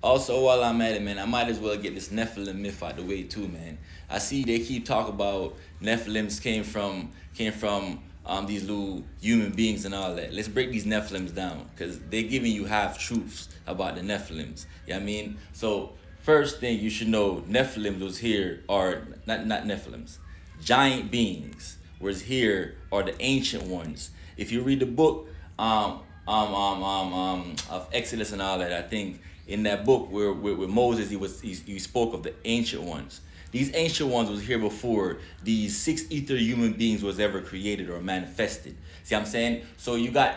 Also, while I'm at it, man, I might as well get this Nephilim myth out the way too, man. I see they keep talking about Nephilims came from these little human beings and all that. Let's break these Nephilims down because they're giving you half truths about the Nephilims. You know what I mean? So first thing you should know, Nephilims was here, or not Nephilims, giant beings was here, are the ancient ones. If you read the book of Exodus and all that, I think in that book where Moses he spoke of the ancient ones. These ancient ones was here before these six ether human beings was ever created or manifested. See what I'm saying? So you got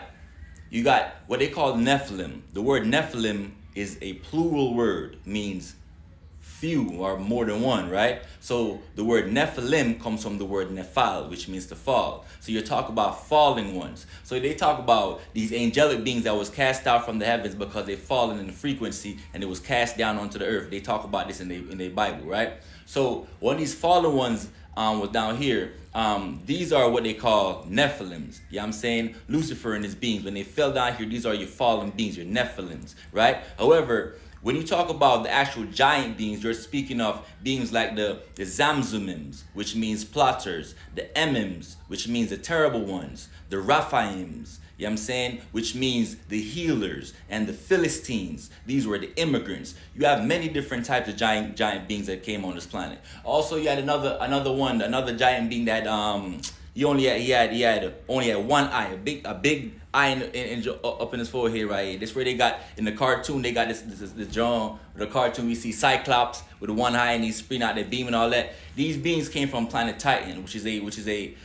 what they call Nephilim. The word Nephilim is a plural word, means few or more than one, right? So the word Nephilim comes from the word Nephal, which means to fall. So you're talking about falling ones. So they talk about these angelic beings that was cast out from the heavens because they fallen in the frequency and it was cast down onto the earth. They talk about this in their Bible, right? So when these fallen ones was down here, these are what they call Nephilims. Yeah, I'm saying Lucifer and his beings. When they fell down here, these are your fallen beings, your Nephilims, right? However, when you talk about the actual giant beings, you're speaking of beings like the Zamzumims, which means plotters, the Emims, which means the terrible ones, the Raphaims, you know what I'm saying, which means the healers, and the Philistines. These were the immigrants. You have many different types of giant beings that came on this planet. Also, you had another giant being that he only had one eye, a big eye up in his forehead right here. This where they got in the cartoon. They got this John the cartoon. We see Cyclops with the one eye and he's spitting out that beam and all that. These beings came from planet Titan, which is a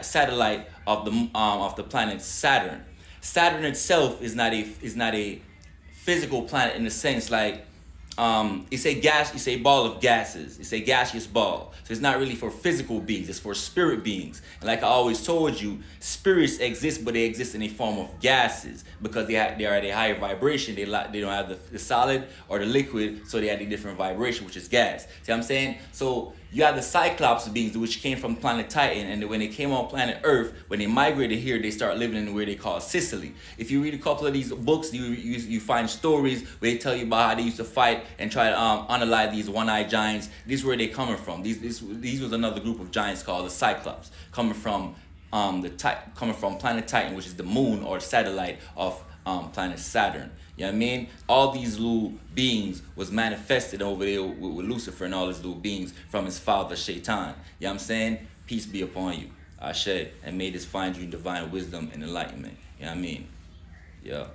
satellite of the planet Saturn. Saturn itself is not a physical planet in the sense like it's a ball of gases. It's a gaseous ball. So it's not really for physical beings. It's for spirit beings. And like I always told you, spirits exist, but they exist in a form of gases because they are at a higher vibration. They don't have the solid or the liquid, so they have a different vibration, which is gas. See what I'm saying? So you have the Cyclops beings, which came from planet Titan, and when they came on planet Earth, when they migrated here, they start living in where they call Sicily. If you read a couple of these books, you find stories where they tell you about how they used to fight and try to unalive these one-eyed giants. These where they coming from. These was another group of giants called the Cyclops, coming from planet Titan, which is the moon or satellite of planet Saturn. You know what I mean? All these little beings was manifested over there with Lucifer and all his little beings from his father Shaitan. You know what I'm saying? Peace be upon you. Ashe. And may this find you in divine wisdom and enlightenment. You know what I mean? Yeah.